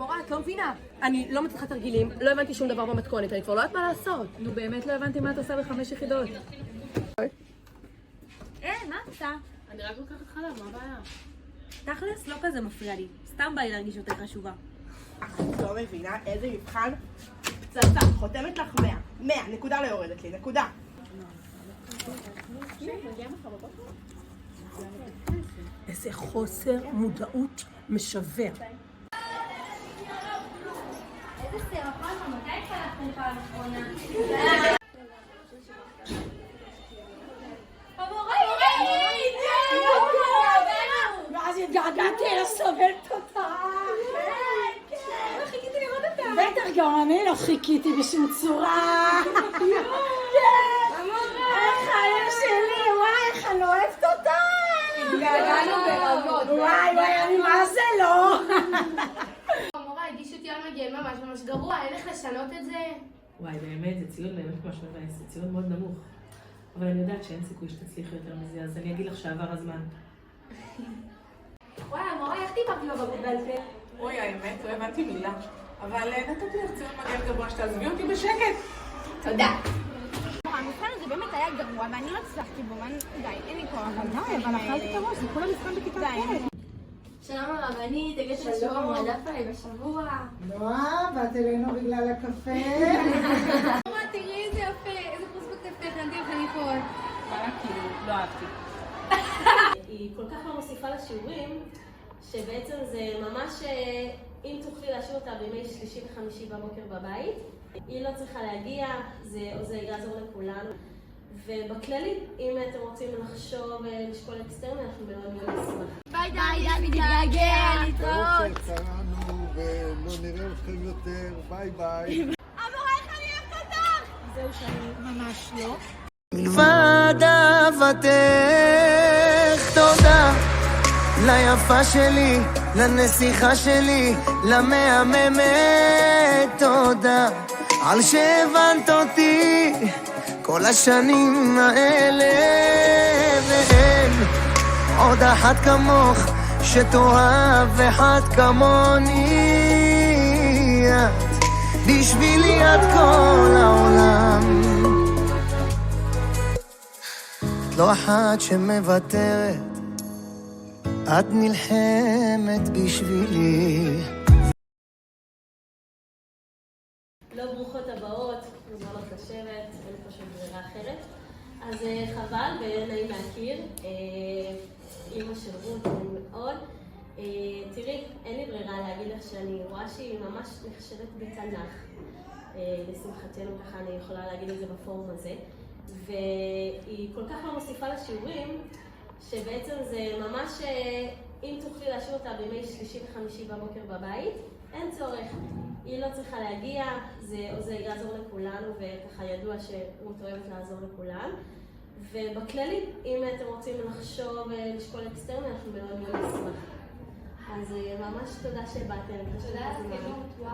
המורה, את לא מבינה. אני לא מצליחה תרגילים, לא הבנתי שום דבר במתכונת, אני כבר לא יודעת מה לעשות. נו באמת לא הבנתי מה את עושה ב5 יחידות. מה עושה? אני רק לוקחת חלב, מה הבעיה? תכלס לא כזה מפריע לי. סתם בא לי להרגיש יותר חשובה. את לא מבינה איזה מבחן? פצצה, חותמת לך 100. 100, נקודה לא יורדת לי, נקודה. איזה חוסר מודעות משווע. איזה סרפון, מתי התחלתם פעם אחרונה? ואז התגעגעתי לסובלת אותה. לא חיכיתי לראות אותה. בטח גם אני לא חיכיתי בשום צורה. החיה שלי, וואי, איך אני אוהבת אותה. התגעגענו ברמות. וואי, אני מה זה לא. המורה הגיש אותי על מגן ממש גרוע, אין איך לשנות את זה? וואי, באמת, זה ציון באמת ממש מבאס, זה ציון מאוד נמוך. אבל אני יודעת שאין סיכוי שתצליחי יותר מזה, אז אני אגיד לך שעבר הזמן. וואי, המורה, איך דיברתי בבגרות בעל פה? אוי, האמת, לא הבנתי מילה. אבל נתתי לך ציון מגן גבוה שתעזבי אותי בשקט. תודה. המבחן הזה באמת היה גרוע, ואני לא הצלחתי בו, די, אין לי כוח. אבל אכלת את הראש, זה כל המבחן בכיתה ט'. שלום הרבנית, הגשת השיעור מועדף עליי בשבוע. נועה, באת אלינו בגלל הקפה? מורה, תראי איזה יפה, איזה פרוספקט יפה, הכנתי על חניכות. כאילו, לא אהבתי. היא כל כך לא מוסיפה לשיעורים, שבעצם זה ממש, אם תוכלי להשאיר אותה בימי שלישי וחמישי בבוקר בבית, היא לא צריכה להגיע, זה יעזור לכולנו. ובכללי, אם אתם רוצים לחשוב ולשקול אקסטרני, אנחנו מאוד מאוד נשמח. ביי, די, מתגעגע, להתראות. קראנו ולא נראה אתכם יותר, ביי ביי. המורה, איך אני אוהבת אותך! זהו שאני ממש לא. מלבד אהבתך, תודה ליפה שלי, לנסיכה שלי, למהממת, תודה על שהבנת אותי כל השנים האלה, ואין עוד אחת כמוך שתאהב אחד כמוני, את בשבילי את כל העולם, את לא אחת שמוותרת, את נלחמת בשבילי. לא ברוכות הבאות, מוזמנות לשבת, אין פשוט ברירה אחרת. אז חבל ונעים להכיר. אמא של רות, אני מאוד. תראי, אין לי ברירה להגיד לך שאני רואה שהיא ממש נחשבת בתנ"ך. לשמחתנו, ככה אני יכולה להגיד את זה בפורום הזה. והיא כל כך לא מוסיפה לשיעורים, שבעצם זה ממש, אם תוכלי להשאיר אותה בימי שלישי וחמישי בבוקר בבית, אין צורך. היא לא צריכה להגיע, זה יעזור לכולנו, וככה ידוע שרות אוהבת לעזור לכולם. ובכללי, אם אתם רוצים לחשוב ולשקול אקסטרני, אנחנו מאוד מאוד נשמח. אז ממש תודה שבאתם. תודה על הכנות, וואו.